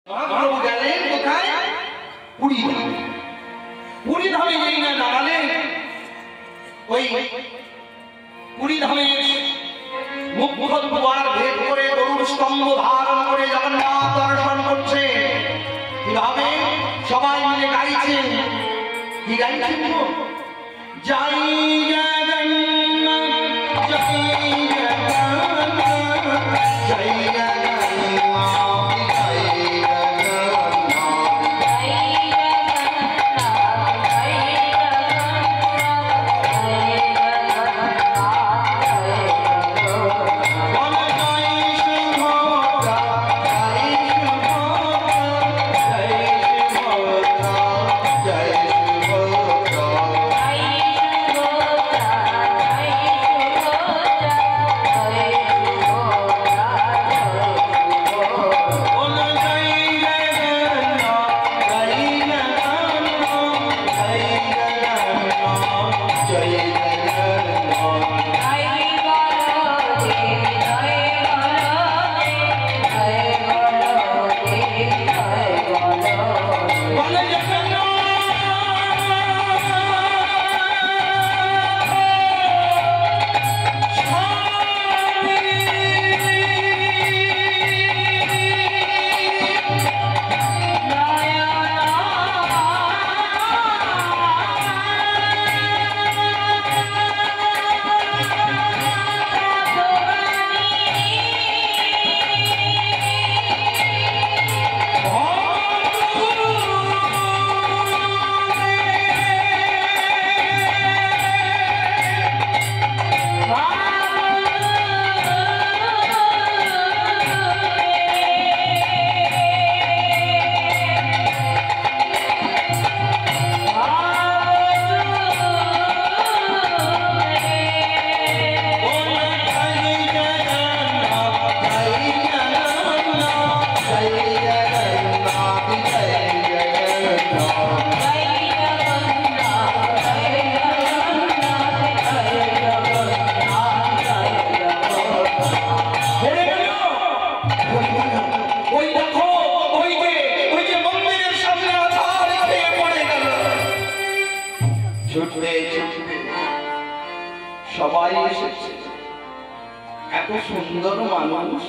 মহাপ্রভু গেলেন কোথায়? পুরী ধামে। পুরী ধামে যেই না দাঁড়ালেন, ওই পুরী ধামের মুখ্য দ্বার ভেদ করে গরুর স্তম্ভ ধারণ করে জগন্নাথ দর্শন করছে। কিভাবে? সবাই মিলে গাইছেন। কি গাইছেন? জয় জগন্নাথ জয় জগন্নাথ জয় সবাই এসেছে। এত সুন্দর মানুষ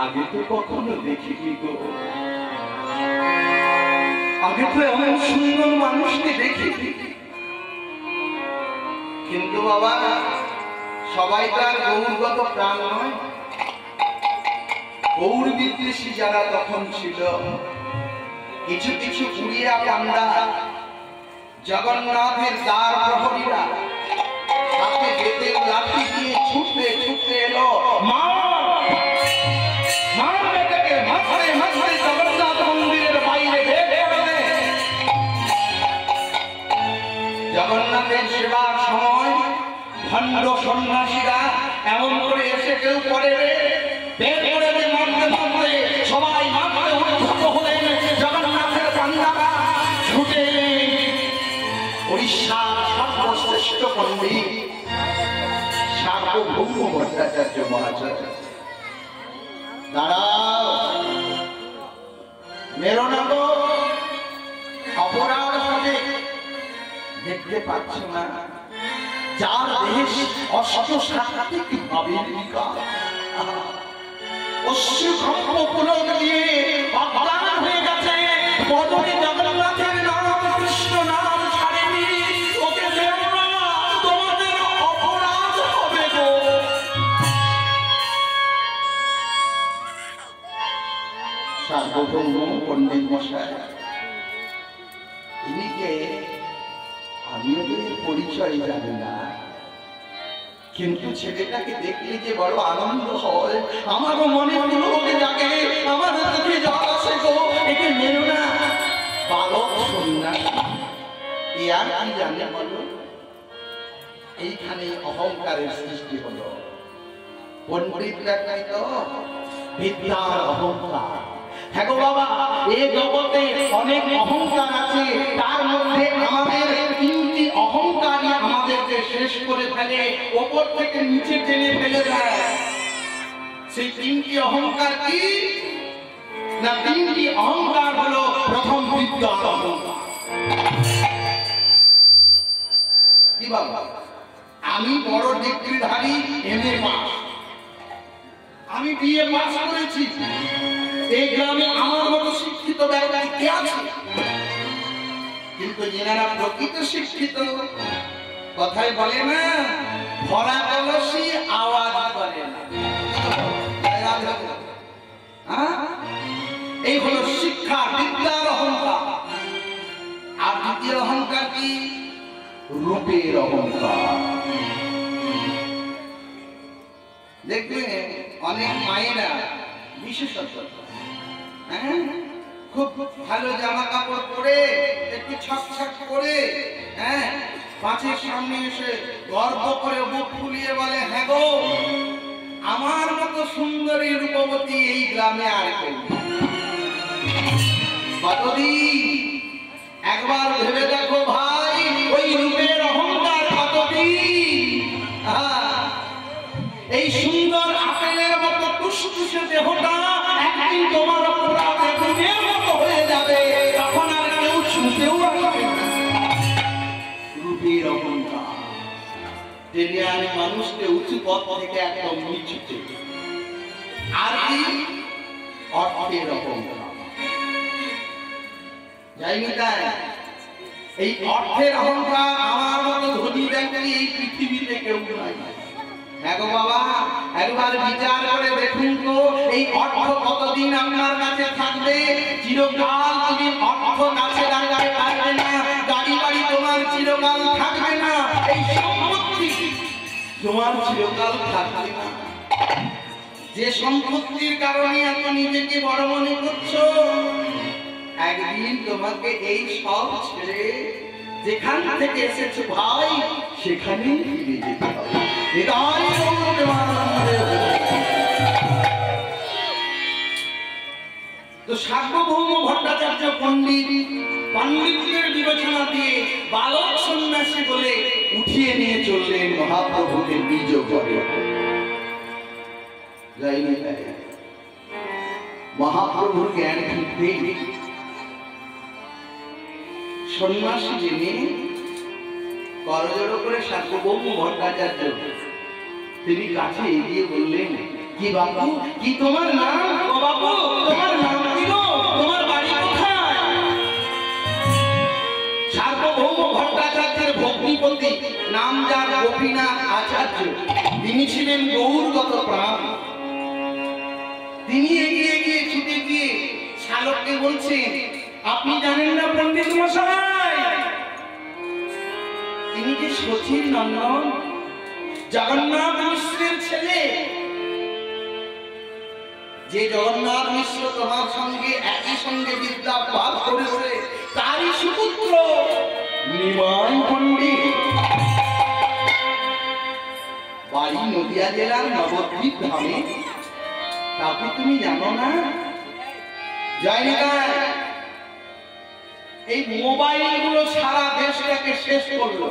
আগে তো কখনো দেখিনি গো। আগে তো এমন সুন্দর মানুষকে দেখিনি। কিন্তু বাবা, সবাই তো আর গৌরগত প্রাণ নয়। গৌর বিদ্বেষী যারা তখন ছিল, কিছু কিছু পুরিয়া পান্ডা, জগন্নাথের দ্বার প্রহরীরা হাতে বেতের লাঠি দিয়ে ছুটতে ছুটতে এলো। জগন্নাথ মন্দিরের বাইরে বের করে জগন্নাথের সেবার সময় ভণ্ড সন্ন্যাসীরা এমন করে এসে কেউ করে বের করে মারতে মারতে সবাই মারতে উদ্ভূত হলেন। জগন্নাথের পান্ডারা ছুটে উড়িষ্যার সর্বশ্রেষ্ঠ পণ্ডিত সার্বভৌম ভট্টাচার্য মহাশয়, দাঁড়াও, মেরো না গো, অপরাধ হবে, দেখতে পাচ্ছ না যার দেশ অষ্টসাত্ত্বিক ভাবের বিকাশ, অশ্রুকম্প পুলক দিয়ে অজ্ঞান হয়ে গেছে, বদনে জগন্নাথের নাম কৃষ্ণ নাম ছাড়েনি, ওকে দেব না, তোমাদের অপরাধ হবে গো। সার্বভৌম পণ্ডিত মশাই, ইনিকে আমি ওদের পরিচয় জানি না, কিন্তু ছেলেটাকে দেখলে যে বড় আনন্দ হয়, আমারও মনে পুলক জাগে, আমার চোখে জল আসে গো। একে মেরো না, বালক সন্ন্যাসী, এ আর কি জানে বলো? এইখানে অহংকারের সৃষ্টি হলো। পণ্ডিত দেখাই তো বিদ্যার অহংকার। হ্যাঁ গো বাবা, এই জগতে অনেক অহংকার আছে, তার মধ্যে আমাদের তিনটি অহংকারই আমাদেরকে শেষ করে ফেলে, ওপর থেকে নিচে টেনে ফেলে দেয়। সেই তিনটি অহংকার কি? না তিনটি অহংকার হলো প্রথম বিদ্যার অহংকার। কি বাবা, আমি বড় ডিগ্রিধারী এমএ পাস, আমি বিএ পাস করেছি, এই গ্রামে আমার মতো শিক্ষিত ব্যক্তি কে আছে? কিন্তু যারা প্রকৃত শিক্ষিত, কথাই বলে না ভরা কলসি আওয়াজ করে না, এই হলো শিক্ষা বিদ্যার অহংকার। আর দ্বিতীয় অহংকার কি? রূপের অহংকার। দেখবে অনেক মায়েরা বিশেষত খুব ভালো জামা কাপড় পরে একটু ছকছক করে পাঁচের সামনে এসে গর্ব করে বুক ফুলিয়ে বলে, হ্যাঁ গো আমার মতো সুন্দরী রূপবতী এই গ্রামে আর কেউ কতদিন? একবার ভেবে দেখো ভাই, ওই রূপের অহংকার কতদিন? এই সুন্দর আপেলের মতো টুসটুসে দেহটা একদিন তোমার পুরা বেগুনের মতো হয়ে যাবে, তখন আর কেউ ছুঁতেও আসবে না। রূপের অহংকার টেনে আনে মানুষকে উঁচু পথ থেকে একদম নিচুতে। আর কি? অর্থের অহংকার। যাইনি তাই এই অর্থের অহংকার আমার মতো ধনী ব্যক্তি এই পৃথিবীতে কেউ নাই। হ্যাঁ গো বাবা, একবার বিচার করে দেখুন তো এই অর্থ কতদিন আপনার কাছে থাকবে? চিরকাল তুমি অর্থ কাছে রাখতে পারবে না, গাড়ি বাড়ি তোমার চিরকাল থাকবে না, এই সম্পত্তি তোমার চিরকাল থাকবে না। যে সম্পত্তির কারণে এত নিজেকে বড় মনে করছো, একদিন তোমাকে এই সব ছেড়ে যেখান থেকে এসেছো ভাই সেখানেই ফিরে যেতে হবে। তো সার্বভৌম ভট্টাচার্য পণ্ডিতের বিবেচনা দিয়ে বালক সন্ন্যাসী বলে উঠিয়ে নিয়ে চললেন মহাপ্রভুকে নিজ করে। মহাপ্রভুর জ্ঞান ফিরতেই সন্ন্যাসী যিনি করজোড়ো করে সার্বভৌম ভট্টাচার্য তিনি কাছে এগিয়ে বললেন, কি বাবু, কি তোমার নাম? ও বাবু, তোমার নাম কি গো? তোমার বাড়ি কোথায়? সার্বভৌম ভট্টাচার্যের ভগ্নিপতি নাম যার গোপীনাথ আচার্য, তিনি ছিলেন গৌরগত প্রাণ। তিনি এগিয়ে গিয়ে ছুটে গিয়ে শালককে বলছেন, আপনি জানেন না পণ্ডিত মশাই, তিনি যে শচীর নন্দন জগন্নাথ মিশ্রের ছেলে। যে জগন্নাথ মিশ্র তোমার সঙ্গে একই সঙ্গে বিদ্যা পাঠ করেছে, তারই সুপুত্র নিমাই পণ্ডিত। বাড়ি নদিয়া জেলার নবদ্বীপ ধামে। তারপর তুমি জানো না? যায়নি তাই এই মোবাইল গুলো সারা দেশটাকে শেষ করলো।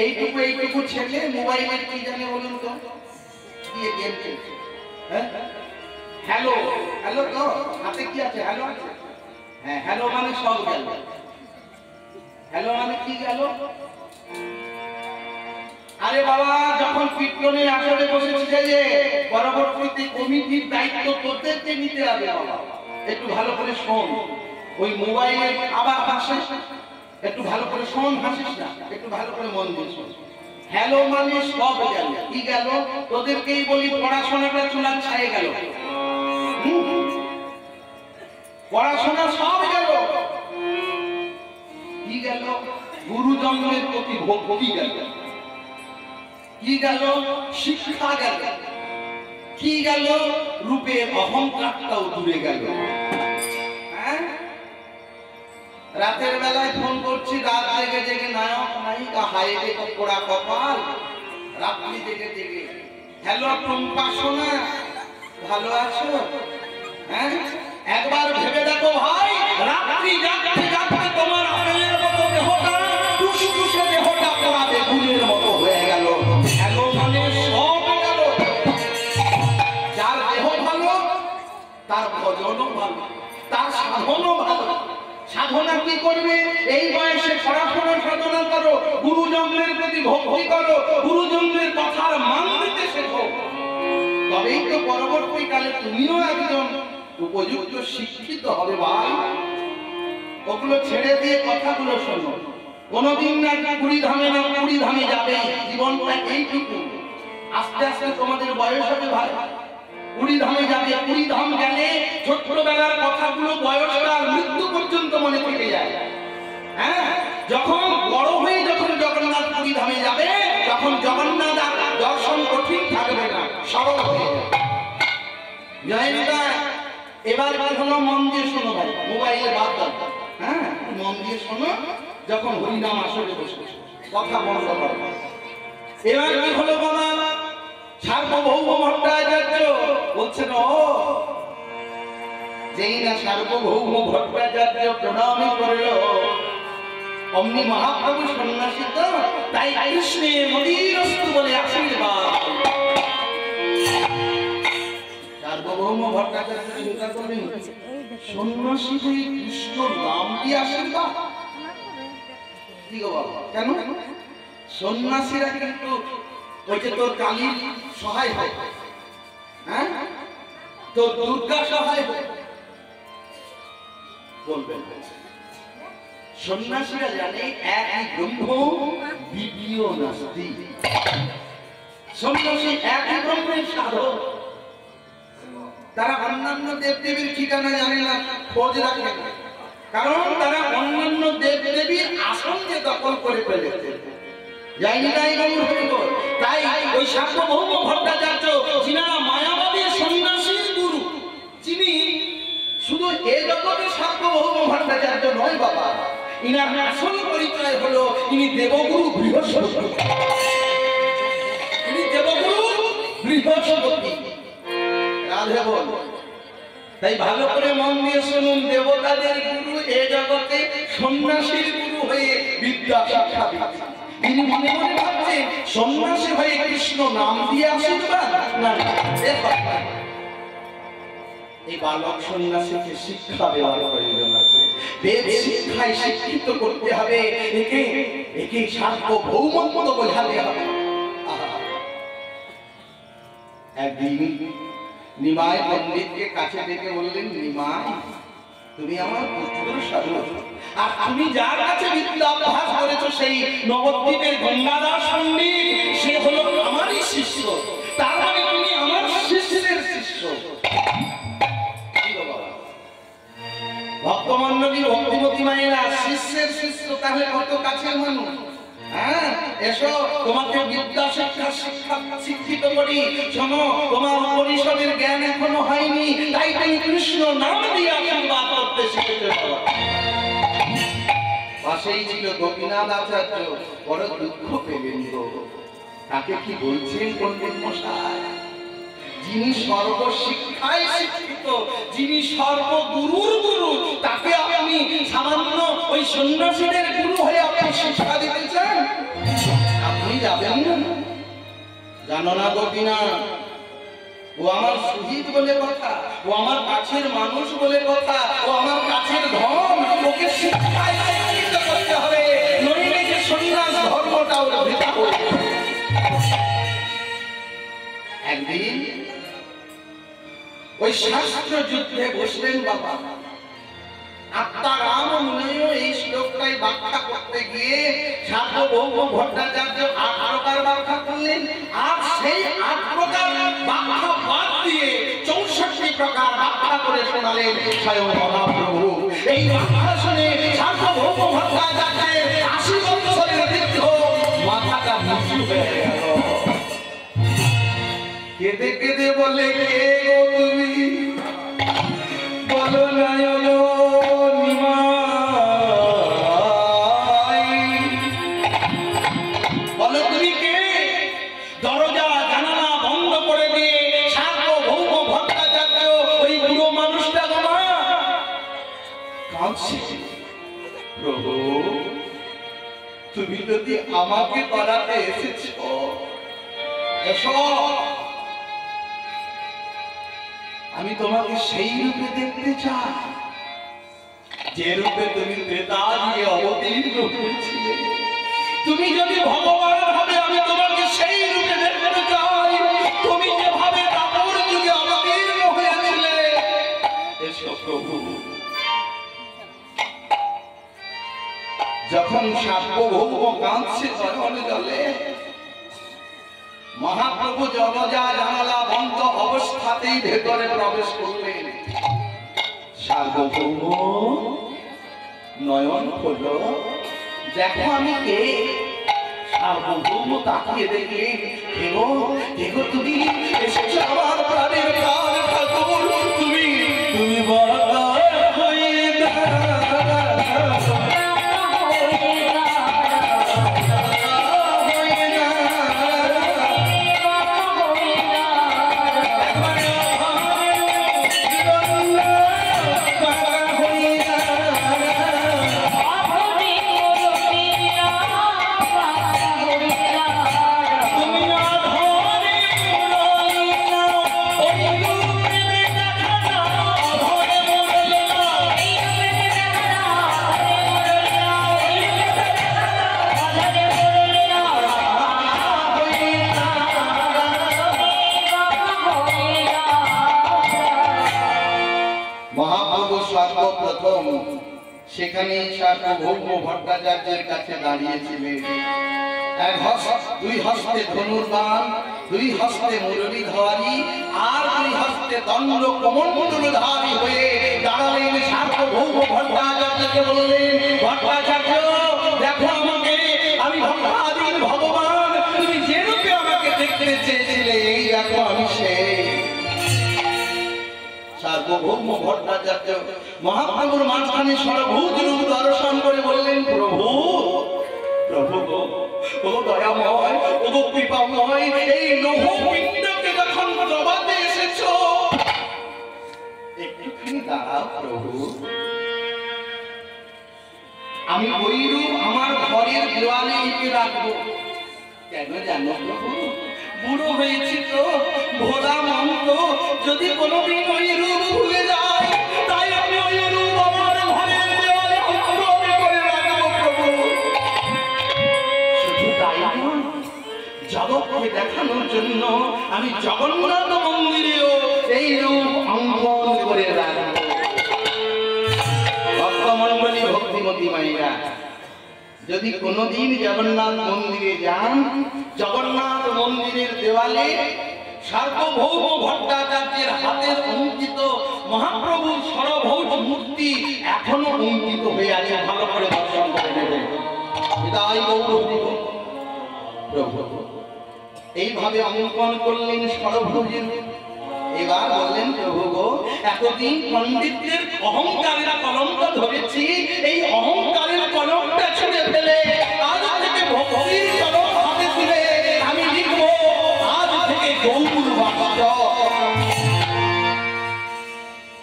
এইটুকু ছেলে মোবাইলের কি জানে বলুন তো? দিয়ে গেম খেলছে। হ্যালো হ্যালো, তো হাতে কি আছে? হ্যালো আছে। হ্যাঁ, হ্যালো মানে সব গেল। হ্যালো মানে কি গেল? আরে বাবা, যখন কীর্তনের আসরে বসেছে যে পরবর্তীতে কমিটির দায়িত্ব তোদেরকে নিতে হবে বাবা, একটু ভালো করে শোন। ওই মোবাইলে আবার হাসিস, একটু ভালো করে শোন, হাসিস না, একটু ভালো করে মন দিয়ে শোন। হ্যালো মানে সব গেল। কি গেল? তোদেরকেই বলি পড়াশোনাটা চুলার ছায়ে গেল, পড়াশোনা সব গেল। কি গেল? গুরুজনদের প্রতি ভক্তি গেল। কি গেল? শিক্ষা গেল। কি গেল? রূপের অহংকারটাও দূরে গেল। রাতের বেলায় ফোন করছি, রাত জেগে জেগে নায়ক নায়িকা হাইরে পোড়া কপাল, রাত্রি জেগে জেগে হ্যালো টুম্পা সোনা, ভালো আছো? হ্যাঁ, একবার ভেবে দেখো ভাই, রাত্রি জাগতে জাগতে তোমার আপেলের মতো দেহটা টুসটুসে দেহটা পোড়া বেগুনের মতো হয়ে গেল। হ্যালো মানে সব গেল। যার দেহ তার ভজনও ভালো, তার সাধনও ভালো। সাধনা কি করবে? এই বয়সে পড়াশোনা সাধনা করো, গুরুজনদের প্রতি ভক্তি করো, গুরুজনদের কথার মান দিতে শেখো, তবেই তো পরবর্তীকালে তুমিও একজন উপযুক্ত শিক্ষিত হবে। ভাই, ওগুলো ছেড়ে দিয়ে কথাগুলো শোনো। কোনদিন না পুরী ধামে যাবে, জীবনটা এইটুকু। আস্তে আস্তে তোমাদের বয়স হবে ভাই, পুরী ধামে যাবে। পুরী ধাম গেলে ছোট্টবেলার কথাগুলো বয়সকাল মৃত্যু পর্যন্ত মনে থেকে যায়। হ্যাঁ, যখন বড় হয়ে যখন জগন্নাথ পুরী ধামে যাবে, তখন জগন্নাথ দর্শন কঠিন থাকবে না, সরল হয়ে যাবে। এবার হলো মন দিয়ে শোনো ভাই, মোবাইলে বাদ দাও। হ্যাঁ, মন দিয়ে শোনো। যখন হরিনাম আসরে বসে কথা বন্ধ করো। এবার কি হলো বাবা? সার্বভৌম ভট্টাচার্য বলছেন, ও যেই না সার্বভৌম ভট্টাচার্য প্রণামী করল, অমনি মহাপ্রভু সন্ন্যাসী তো, তাই কৃষ্ণে মদিরস্তু বলে আশীর্বাদ। সার্বভৌম ভট্টাচার্য চিন্তা করলেন, সন্ন্যাসী হয়ে কৃষ্ণ নাম দিয়ে আশীর্বাদ? কি গো বাবা, কেন? সন্ন্যাসীরা কিন্তু ওই যে তোর কালীর সহায় হয়, হ্যাঁ, তোর দুর্গা সহায় হয় বলবেন। সন্ন্যাসীরা জানে একই ব্রহ্ম, দ্বিতীয় নাস্তি। সন্ন্যাসী একই ব্রহ্মের সাধক। তারা অন্যান্য দেবদেবীর ঠিকানা জানে না, খোঁজ রাখে না, কারণ তারা অন্যান্য দেবদেবীর আসন যে দখল করে ফেলেছে। তাই ওই সার্বভৌম ভট্টাচার্য, যিনারা মায়াবাদী সন্ন্যাসীর গুরু, যিনি শুধু এ জগতের সার্বভৌম ভট্টাচার্য নয় বাবা, ইনার আসল পরিচয় হলো ইনি দেবগুরু বৃহস্পতি। ইনি দেবগুরু বৃহস্পতি। রাধে বল। তাই ভালো করে মন দিয়ে শুনুন, দেবতাদের গুরু এ জগতে সন্ন্যাসীর গুরু হয়ে বিদ্যা শিক্ষা দিচ্ছেন। তিনি মনে মনে ভাবছেন সন্ন্যাসী হয়ে কৃষ্ণ নাম দিয়ে আশীর্বাদ না, এই বালক সন্ন্যাসীকে শিক্ষা দেওয়ার প্রয়োজন আছে। বেদ শিক্ষায় শিক্ষিত করতে হবে, একে সার্বভৌমত্ব বোঝাতে হবে। একদিন নিমাই পণ্ডিতকে কাছে ডেকে বললেন, নিমাই, তুমি আমার পুত্র স্বরূপ, আর তুমি যার কাছে বিদ্যা অভ্যাস করেছো সেই নবদ্বীপের গঙ্গাধর পণ্ডিত, সে হলো আমারই শিষ্য। তার মানে তুমি আমার শিষ্যের শিষ্য। ভক্তমণ্ডলী, ভক্তিমতী মায়েরা, শিষ্যের শিষ্য তাহলে কত কাছের মানুষ। হ্যাঁ, এসো তোমাকে বিদ্যা শিক্ষিত করি। শোনো, তোমার পরিষদের জ্ঞান এখনো হয়নি, তাই তুমি কৃষ্ণ নাম দিয়ে আশীর্বাদ করতে শিখতে পারো। পাশেই ছিল গোপীনাথ আচার্য, বড় দুঃখ পেলেন গো। তাকে কি বলছেন পণ্ডিত মশাই? যিনি সর্বশিক্ষায় শিক্ষিত, যিনি সর্বগুরুর গুরু, তাকে আপনি সামান্য ওই সন্ন্যাসীদের গুরু হয়ে আপনি শিক্ষা দিতে চান? আপনি যাবেন না? জানো না গোপীনাথ, ও আমার সুহিত বলে কথা, ও আমার কাছের মানুষ বলে কথা, ও আমার কাছের ধন, ওকে শিক্ষায় শিক্ষিত করতে হবে, নইলে যে সন্ন্যাস ধর্মটাও বৃথা হবে। একদিন ওই শাস্ত্র যুদ্ধে বসলেন বাবা। আত্মারাম মুনিও এই শ্লোকটাই ব্যাখ্যা করতে গিয়ে সার্বভৌম ভট্টাচার্য 8 প্রকার ব্যাখ্যা করলেন, আর সেই 8 প্রকার ব্যাখ্যা বাদ দিয়ে 64 প্রকার ব্যাখ্যা করে শোনালেন স্বয়ং মহাপ্রভু। এই ব্যাখ্যা শুনে সার্বভৌম ভট্টাচার্যের 80 বছরের দীর্ঘ মাথাটা নিচু হয়ে গেল। কেঁদে কেঁদে বলে, কে গো তুমি? বলো না নিমাই, বলো তুমি কে? দরজা জানালা বন্ধ করে দিয়ে সার্বভৌম ভট্টাচার্য ওই বুড়ো মানুষটা বাবা কাঁদছে। প্রভু, তুমি যদি আমাকে পাড়াতে এসেছো, এসো। আমি তোমাকে সেই রূপে দেখতে চাই যে রূপে তুমি ত্রেতা যুগে অবতীর্ণ হয়েছিলে। তুমি যদি ভগবান হবে আমি তোমাকে সেই রূপে দেখতে চাই তুমি যেভাবে দ্বাপর যুগে অবতীর্ণ হয়েছিলে। এসো প্রভু। যখন সার্বভৌম কাঁদছে চরণ জলে, মহাপ্রভু জনজা জানালা বন্ধ অবস্থাতেই ভেতরে প্রবেশ করলেন। সার্বভৌম নয়ন হলো, দেখো আমি কে। সার্বভৌম তাকিয়ে দেখলেন, কেগো কেগো তুমি এসেছো আমার প্রাণের প্রাণ ঠাকুর, তুমি তুমি বড় হয়ে সেখানে সার্বভৌম ভট্টাচার্যের কাছে দাঁড়িয়েছিলেন। দুই হস্তে ধনুর্বাণ, দুই হস্তে মুরলীধারী, আর দুই হস্তে দণ্ড কমণ্ডলধারী হয়ে দাঁড়ালেন। সার্বভৌম ভট্টাচার্যকে বললেন, ভট্টাচার্য দেখো আমাকে, আমি ভগবান ভগবান, তুমি যে রূপে আমাকে দেখতে চেয়েছিলে এই দেখো আমি সেই। সার্বভৌম ভট্টাচার্য মহাপ্রভুর মাঝখানে সর্বভূত রূপ দর্শন করে বললেন, প্রভু প্রভু ও দয়াময় ও কৃপাময়, এই লৌহপিণ্ডকে যখন জবাতে এসেছো একটুখানি দাঁড়াও প্রভু। আমি ওই রূপ আমার ঘরের দেওয়ালে এঁকে রাখবো। কেন জানো প্রভু, বুড়ো হয়েছি তো, ভোলা মন্ত্র যদি কোনোদিন ওই রূপ ভুলে যায়, তাই আমি ওই রূপ আমার ঘরের দেওয়ালে অঙ্কন করে রাখবো প্রভু। শুধু তাই নয়, জগৎকে দেখানোর জন্য আমি জগন্নাথ মন্দিরেও এই রূপ অঙ্কন করে রাখবো। ভক্তমণ্ডলী ভক্তিমতী মায়েরা, যদি কোনোদিন জগন্নাথ মন্দিরে যান, জগন্নাথ মন্দিরের দেওয়ালে সার্বভৌম ভট্টাচার্যের হাতের অঙ্কিত মহাপ্রভুর সরভৌজ মূর্তি এখনো অঙ্কিত হয়ে আছে, ভালো করে দর্শন করে নেবেন। এটাই গৌরব প্রভু। এইভাবে অঙ্কন করলেন সরভৌজের। এবার বললেন, প্রভু গো, এতদিন পণ্ডিতদের অহংকারের কলঙ্ক ধরেছি, এই অহংকারের কলঙ্কটা ছুঁড়ে ফেলে আজ থেকে ভক্তির কলম হাতে তুলে আমি লিখব আজ থেকে গৌরবাষ্টক।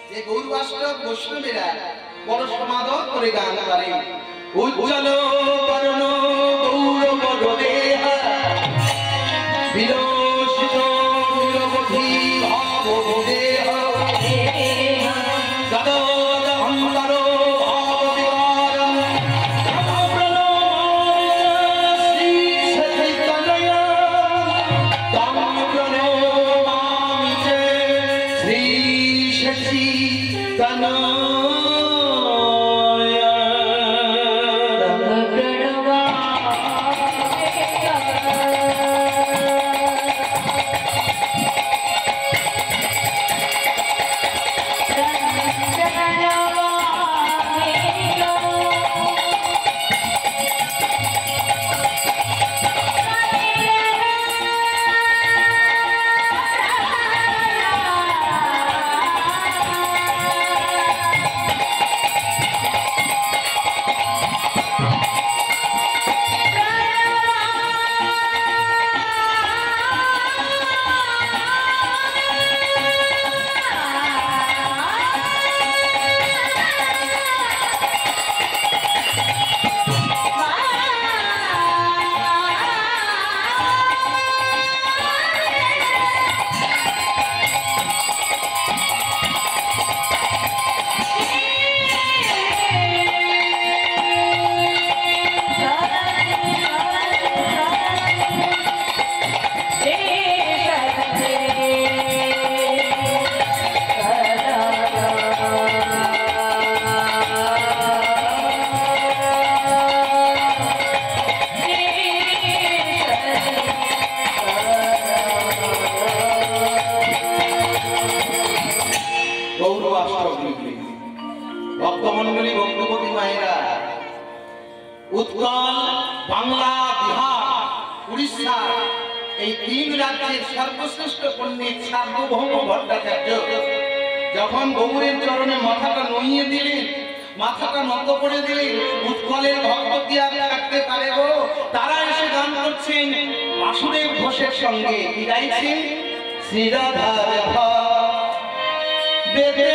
যে গৌরবাষ্টক বৈষ্ণবেরা বড় সমাদর করে গান করে, উজ্জ্বল বরণ গৌরব দেহ বিরোষিত বিরবধি ভাব দেহ গদগদ অন্তর ভাব বিকারম শ্রী চৈতন্য তং প্রণমামি চ শ্রী শশী গৌরবাষ্টমী ভক্তমন্ডলী ভক্তপতি মায়েরা, উৎকল, বাংলা, বিহার, উড়িষ্যা এই তিন রাজ্যের সর্বশ্রেষ্ঠ পণ্ডিত সার্বভৌম ভট্টাচার্য যখন গৌরের চরণে মাথাটা নইয়ে দিলেন, মাথাটা নত করে দিলেন, উৎকলের ভক্ত কি আর থাকতে পারে গো? তারা এসে গান করছেন বাসুদেব ঘোষের সঙ্গে। কি গাইছেন? শ্রীরাধার বেদে